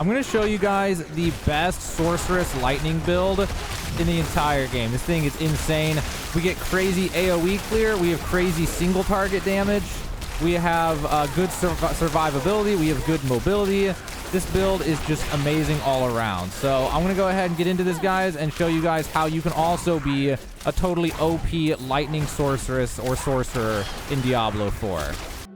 I'm going to show you guys the best sorceress lightning build in the entire game. This thing is insane. We get crazy AoE clear. We have crazy single target damage. We have good survivability. We have good mobility. This build is just amazing all around. So I'm going to go ahead and get into this, guys, and show you guys how you can also be a totally OP lightning sorceress or sorcerer in Diablo 4.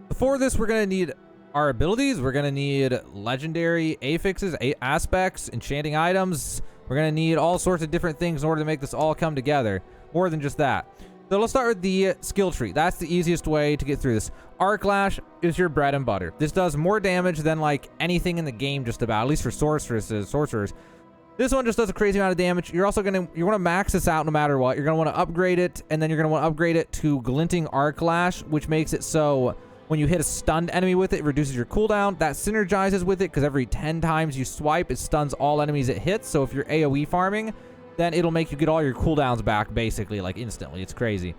Before this, we're going to need our abilities. We're going to need legendary affixes, aspects, enchanting items. We're going to need all sorts of different things in order to make this all come together. More than just that. So let's start with the skill tree. That's the easiest way to get through this. Arc Lash is your bread and butter. This does more damage than like anything in the game just about, at least for sorcerers. This one just does a crazy amount of damage. You're also want to max this out no matter what. You're going to want to upgrade it, and then you're going to want to upgrade it to Glinting Arc Lash, which makes it so when you hit a stunned enemy with it, it reduces your cooldown. That synergizes with it because every 10 times you swipe, it stuns all enemies it hits. So if you're AoE farming, then it'll make you get all your cooldowns back basically, like instantly. It's crazy.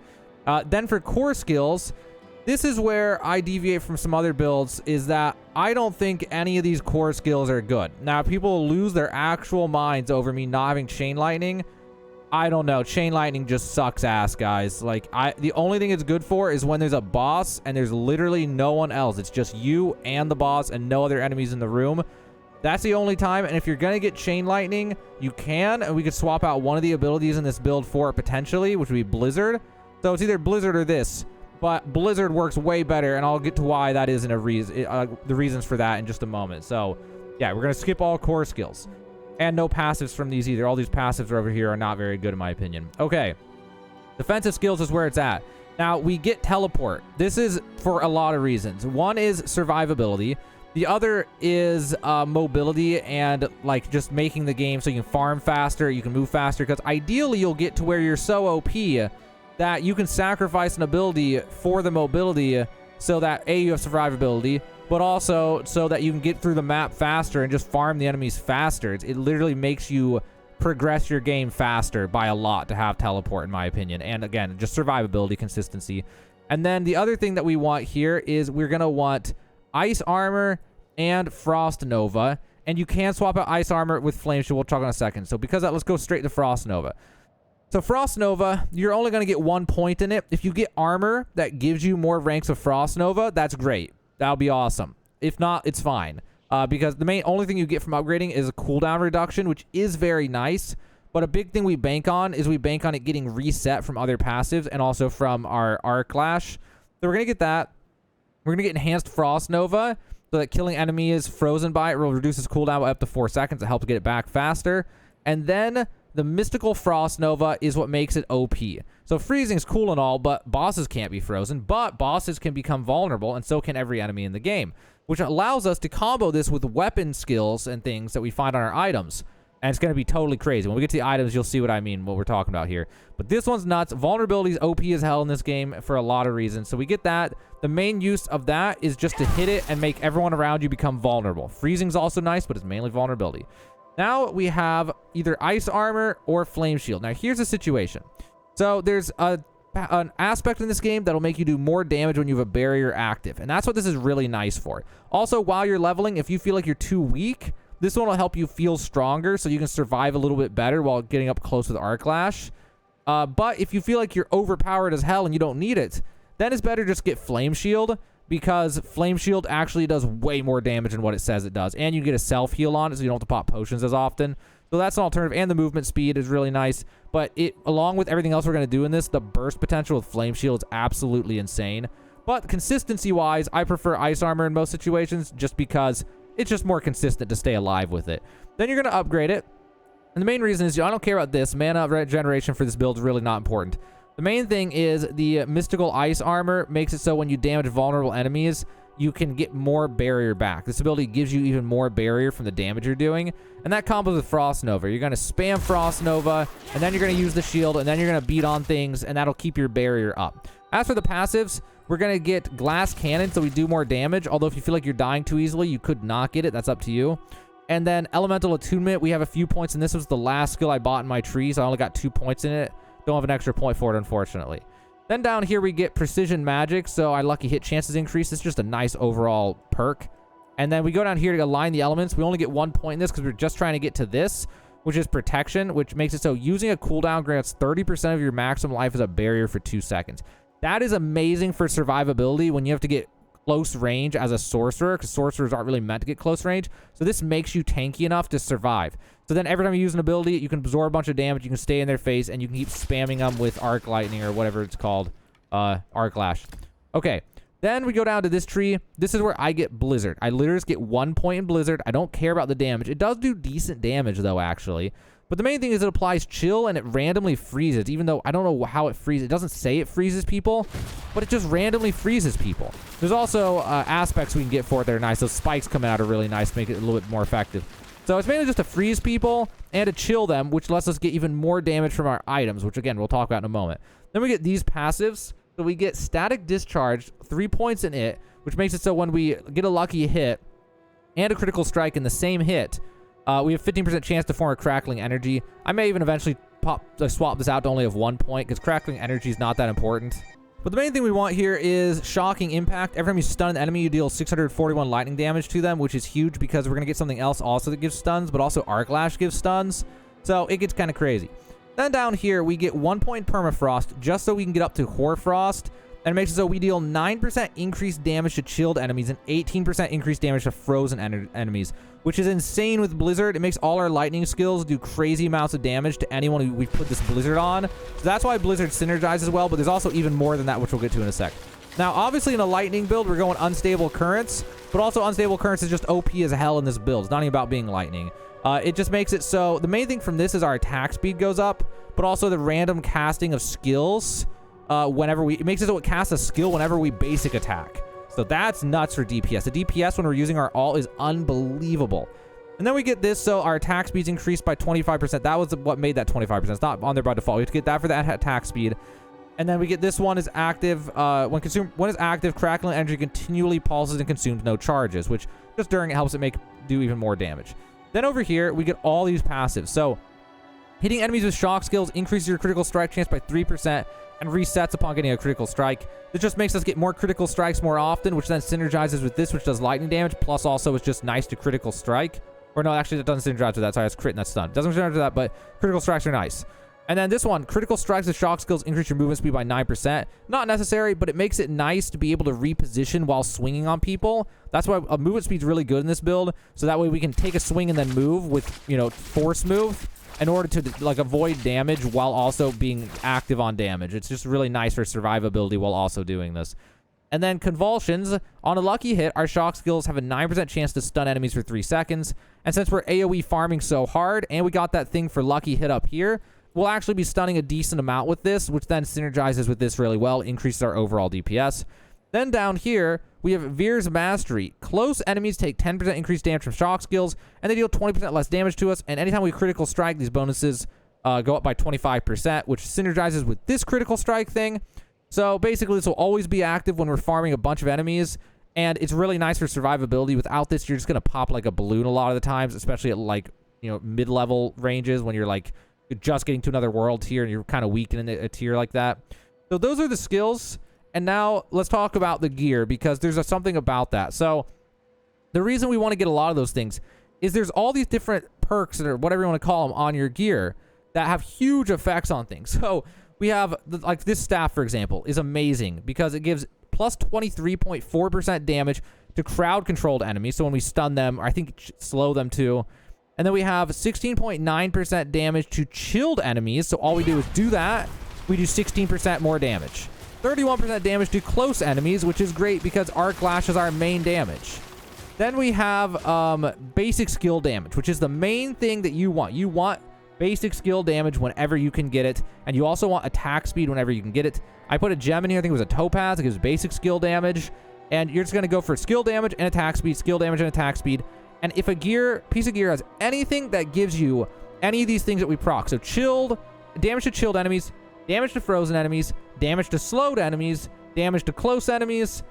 Then for core skills, this is where I deviate from some other builds, is that I don't think any of these core skills are good. Now, people lose their actual minds over me not having Chain Lightning. I don't know. Chain Lightning just sucks ass, guys. Like, the only thing it's good for is when there's a boss and there's literally no one else. It's just you and the boss and no other enemies in the room. That's the only time, and if you're going to get Chain Lightning, you can, and we could swap out one of the abilities in this build for it potentially, which would be Blizzard. So it's either Blizzard or this, but Blizzard works way better, and I'll get to why that isn't a reason, the reasons for that in just a moment. So, yeah, we're going to skip all core skills, and no passives from these either. All these passives over here are not very good in my opinion. Okay, defensive skills is where it's at. Now, we get Teleport. This is for a lot of reasons. One is survivability. The other is mobility and like just making the game so you can farm faster, you can move faster, because ideally you'll get to where you're so OP that you can sacrifice an ability for the mobility so that A, you have survivability, but also so that you can get through the map faster and just farm the enemies faster. It literally makes you progress your game faster by a lot to have teleport, in my opinion. And again, just survivability, consistency. And then the other thing that we want here is we're going to want Ice Armor and Frost Nova, and you can swap out Ice Armor with Flame Shield. We'll talk in a second. So because of that, let's go straight to Frost Nova. So Frost Nova, you're only going to get 1 point in it. If you get armor that gives you more ranks of Frost Nova, that's great. That'll be awesome. If not, it's fine. Because the only thing you get from upgrading is a cooldown reduction, which is very nice. But a big thing we bank on is we bank on it getting reset from other passives and also from our Arc Lash. So we're going to get that. We're going to get Enhanced Frost Nova, so that killing enemies frozen by it will reduce its cooldown by up to 4 seconds. It helps get it back faster. And then the Mystical Frost Nova is what makes it OP. So freezing's cool and all, but bosses can't be frozen. But bosses can become vulnerable, and so can every enemy in the game, which allows us to combo this with weapon skills and things that we find on our items. And it's going to be totally crazy. When we get to the items, you'll see what I mean, what we're talking about here. But this one's nuts. Vulnerability is OP as hell in this game for a lot of reasons. So we get that. The main use of that is just to hit it and make everyone around you become vulnerable. Freezing's also nice, but it's mainly vulnerability. Now we have either Ice Armor or Flame Shield. Now here's the situation. So there's an aspect in this game that'll make you do more damage when you have a barrier active. And that's what this is really nice for. Also, while you're leveling, if you feel like you're too weak, this one will help you feel stronger so you can survive a little bit better while getting up close with Arc Lash. But if you feel like you're overpowered as hell and you don't need it, then it's better just get Flame Shield, because Flame Shield actually does way more damage than what it says it does. And you get a self-heal on it, so you don't have to pop potions as often. So that's an alternative. And the movement speed is really nice. But along with everything else we're going to do in this, the burst potential with Flame Shield is absolutely insane. But consistency-wise, I prefer Ice Armor in most situations just because it's just more consistent to stay alive with it. Then you're going to upgrade it. And the main reason is I don't care about this. Mana regeneration for this build is really not important. The main thing is the Mystical Ice Armor makes it so when you damage vulnerable enemies, you can get more barrier back. This ability gives you even more barrier from the damage you're doing. And that combos with Frost Nova. You're going to spam Frost Nova, and then you're going to use the shield, and then you're going to beat on things, and that'll keep your barrier up. As for the passives, we're going to get Glass Cannon, so we do more damage. Although if you feel like you're dying too easily, you could not get it. That's up to you. And then Elemental Attunement, we have a few points, and this was the last skill I bought in my tree, so I only got 2 points in it. Don't have an extra point for it, unfortunately. Then down here, we get Precision Magic, so our lucky hit chances increase. It's just a nice overall perk. And then we go down here to align the elements. We only get 1 point in this because we're just trying to get to this, which is protection, which makes it so using a cooldown grants 30% of your maximum life as a barrier for 2 seconds. That is amazing for survivability when you have to get close range as a sorcerer, because sorcerers aren't really meant to get close range. So this makes you tanky enough to survive. So then every time you use an ability, you can absorb a bunch of damage, you can stay in their face, and you can keep spamming them with arc lightning or whatever it's called, arc lash. Okay. Then we go down to this tree. This is where I get Blizzard. I literally just get 1 point in Blizzard. I don't care about the damage. It does do decent damage, though, actually. But the main thing is it applies chill, and it randomly freezes, even though I don't know how it freezes. It doesn't say it freezes people, but it just randomly freezes people. There's also aspects we can get for it that are nice. Those spikes coming out are really nice, make it a little bit more effective. So it's mainly just to freeze people and to chill them, which lets us get even more damage from our items, which, again, we'll talk about in a moment. Then we get these passives. So we get static discharge, 3 points in it, which makes it so when we get a lucky hit and a critical strike in the same hit, we have 15% chance to form a crackling energy. I may even eventually swap this out to only have 1 point, because crackling energy is not that important. But the main thing we want here is shocking impact. Every time you stun an enemy, you deal 641 lightning damage to them, which is huge because we're going to get something else also that gives stuns, but also arc lash gives stuns. So it gets kind of crazy. Then down here, we get 1 point permafrost just so we can get up to hoarfrost. And it makes it so we deal 9% increased damage to chilled enemies and 18% increased damage to frozen enemies, which is insane with Blizzard. It makes all our lightning skills do crazy amounts of damage to anyone who we put this Blizzard on. So that's why Blizzard synergizes well, but there's also even more than that, which we'll get to in a sec. Now, obviously, in a lightning build, we're going unstable currents, but also unstable currents is just OP as hell in this build. It's not even about being lightning. It just makes it so the main thing from this is our attack speed goes up, but also the random casting of skills it makes it so it casts a skill whenever we basic attack. So that's nuts for DPS. The DPS when we're using our ult is unbelievable. And then we get this, so our attack speed's increased by 25%. That was what made that 25%. It's not on there by default. We have to get that for that attack speed. And then we get this one is active. When it's active, crackling energy continually pulses and consumes no charges, which just during it helps it do even more damage. Then over here, we get all these passives. So hitting enemies with shock skills increases your critical strike chance by 3% and resets upon getting a critical strike. This just makes us get more critical strikes more often, which then synergizes with this, which does lightning damage. Plus, also, it's just nice to critical strike. Or no, actually, it doesn't synergize with that. Sorry, it's crit and that's stun. It doesn't synergize with that, but critical strikes are nice. And then this one, critical strikes with shock skills increase your movement speed by 9%. Not necessary, but it makes it nice to be able to reposition while swinging on people. That's why a movement speed is really good in this build. So that way we can take a swing and then move with, force move in order to avoid damage while also being active on damage. It's just really nice for survivability while also doing this. And then convulsions. On a lucky hit, our shock skills have a 9% chance to stun enemies for 3 seconds. And since we're AoE farming so hard, and we got that thing for lucky hit up here, we'll actually be stunning a decent amount with this, which then synergizes with this really well, increases our overall DPS. Then down here, we have Veer's Mastery. Close enemies take 10% increased damage from shock skills, and they deal 20% less damage to us. And anytime we critical strike, these bonuses go up by 25%, which synergizes with this critical strike thing. So basically, this will always be active when we're farming a bunch of enemies, and it's really nice for survivability. Without this, you're just going to pop like a balloon a lot of the times, especially at mid-level ranges when you're just getting to another world tier and you're kind of weakening a tier like that. So those are the skills. And now let's talk about the gear, because there's something about that. So the reason we want to get a lot of those things is there's all these different perks, or whatever you want to call them, on your gear that have huge effects on things. So we have this staff, for example, is amazing because it gives plus 23.4% damage to crowd controlled enemies. So when we stun them, or I think slow them too. And then we have 16.9% damage to chilled enemies. So all we do is do that. We do 16% more damage. 31% damage to close enemies, which is great because arc lash is our main damage. Then we have basic skill damage, which is the main thing that you want. You want basic skill damage whenever you can get it. And you also want attack speed whenever you can get it. I put a gem in here. I think it was a topaz. It gives basic skill damage. And you're just going to go for skill damage and attack speed, skill damage and attack speed. And if a piece of gear has anything that gives you any of these things that we proc, so chilled, damage to chilled enemies, damage to frozen enemies, damage to slowed enemies, damage to close enemies,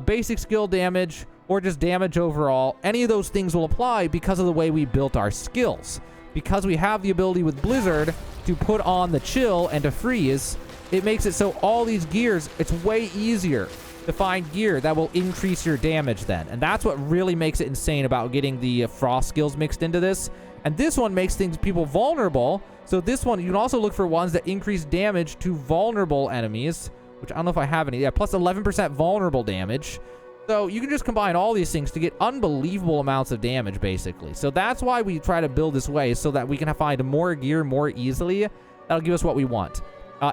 basic skill damage, or just damage overall, any of those things will apply because of the way we built our skills. Because we have the ability with Blizzard to put on the chill and to freeze, it makes it so all these gears, it's way easier to find gear that will increase your damage then. And that's what really makes it insane about getting the frost skills mixed into this. And this one makes people vulnerable. So this one, you can also look for ones that increase damage to vulnerable enemies, which I don't know if I have any. Yeah, plus 11% vulnerable damage. So you can just combine all these things to get unbelievable amounts of damage, basically. So that's why we try to build this way, so that we can find more gear more easily. That'll give us what we want.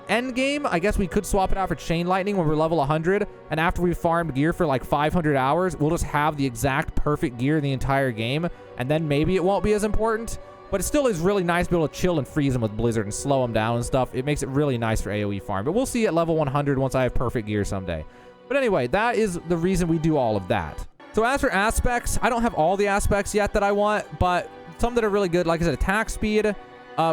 End game, I guess we could swap it out for chain lightning when we're level 100. And after we've farmed gear for like 500 hours, we'll just have the exact perfect gear in the entire game. And then maybe it won't be as important. But it still is really nice to be able to chill and freeze them with Blizzard and slow them down and stuff. It makes it really nice for AoE farm. But we'll see at level 100 once I have perfect gear someday. But anyway, that is the reason we do all of that. So as for aspects, I don't have all the aspects yet that I want, but some that are really good. Like I said, attack speed.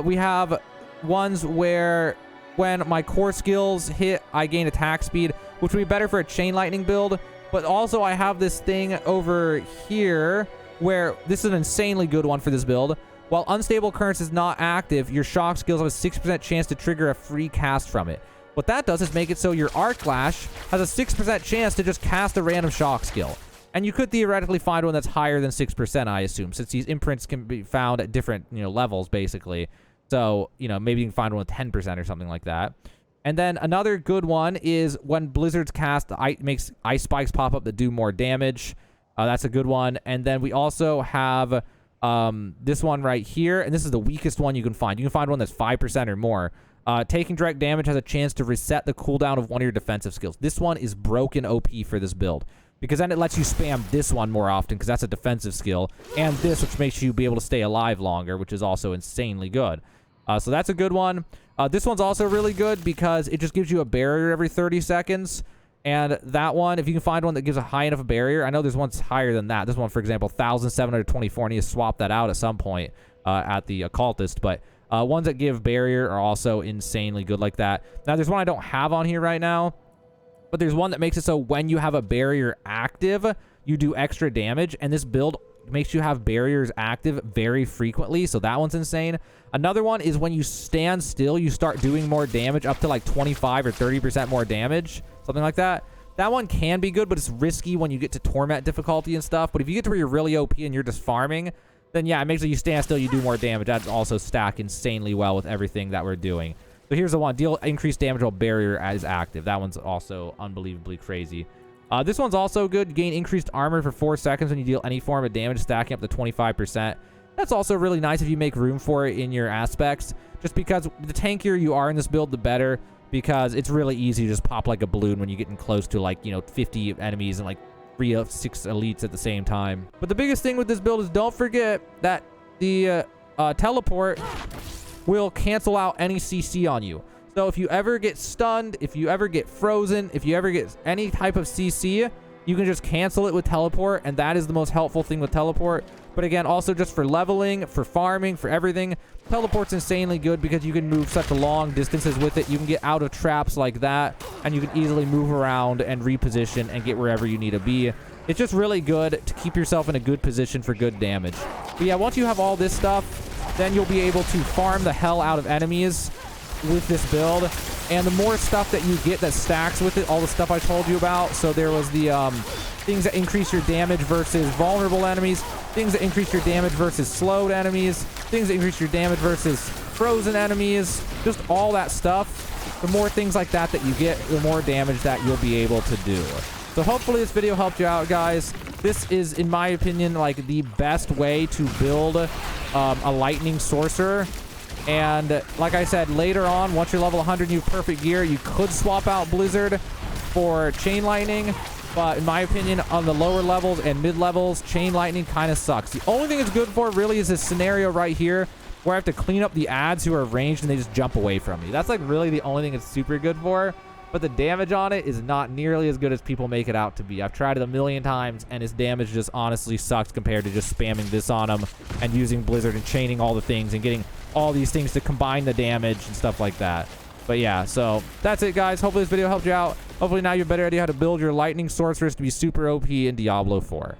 We have ones where when my core skills hit, I gain attack speed, which would be better for a chain lightning build. But also I have this thing over here where this is an insanely good one for this build. While unstable currents is not active, your shock skills have a 6% chance to trigger a free cast from it. What that does is make it so your arc lash has a 6% chance to just cast a random shock skill. And you could theoretically find one that's higher than 6%, I assume, since these imprints can be found at different, levels, basically. So, maybe you can find one with 10% or something like that. And then another good one is when Blizzard's cast makes ice spikes pop up that do more damage. That's a good one. And then we also have this one right here, and this is the weakest one you can find. You can find one that's 5% or more. Taking direct damage has a chance to reset the cooldown of one of your defensive skills. This one is broken OP for this build, because then it lets you spam this one more often, because that's a defensive skill, and this, which makes you be able to stay alive longer, which is also insanely good. So that's a good one. This one's also really good because it just gives you a barrier every 30 seconds. And that one, if you can find one that gives a high enough barrier, I know there's ones higher than that. This one, for example, 1,724. I need to swap that out at some point at the occultist. But ones that give barrier are also insanely good like that. Now, there's one I don't have on here right now, but there's one that makes it so when you have a barrier active, you do extra damage. And this build makes you have barriers active very frequently, so that one's insane. Another one is when you stand still, you start doing more damage, up to like 25 or 30% more damage, something like that. That one can be good, but it's risky when you get to torment difficulty and stuff. But if you get to where you're really OP and you're just farming, then yeah, it makes it you stand still, you do more damage. That's also stack insanely well with everything that we're doing. So here's the one: deal increased damage while barrier is active. That one's also unbelievably crazy. This one's also good. Gain increased armor for 4 seconds when you deal any form of damage, stacking up to 25%. That's also really nice if you make room for it in your aspects, just because the tankier you are in this build, the better, because it's really easy to just pop like a balloon when you're getting close to, like, 50 enemies and like 3 of 6 elites at the same time. But the biggest thing with this build is don't forget that the teleport will cancel out any CC on you. So if you ever get stunned, if you ever get frozen, if you ever get any type of CC, you can just cancel it with teleport, and that is the most helpful thing with teleport. But again, also just for leveling, for farming, for everything, teleport's insanely good because you can move such long distances with it. You can get out of traps like that, and you can easily move around and reposition and get wherever you need to be. It's just really good to keep yourself in a good position for good damage. But yeah, once you have all this stuff, then you'll be able to farm the hell out of enemies with this build. And the more stuff that you get that stacks with it, all the stuff I told you about. So there was the things that increase your damage versus vulnerable enemies, things that increase your damage versus slowed enemies, things that increase your damage versus frozen enemies, just all that stuff. The more things like that that you get, the more damage that you'll be able to do. So hopefully this video helped you out, guys. This is, in my opinion, like the best way to build a lightning sorcerer. And like I said, later on, once you're level 100 and you have perfect gear, you could swap out Blizzard for chain lightning. But in my opinion, on the lower levels and mid levels, chain lightning kind of sucks. The only thing it's good for really is this scenario right here where I have to clean up the ads who are ranged and they just jump away from me. That's like really the only thing it's super good for. But the damage on it is not nearly as good as people make it out to be. I've tried it a million times, and its damage just honestly sucks compared to just spamming this on them and using Blizzard and chaining all the things and getting all these things to combine the damage and stuff like that. But yeah, so that's it, guys. Hopefully this video helped you out. Hopefully now you have a better idea how to build your lightning sorceress to be super OP in Diablo 4.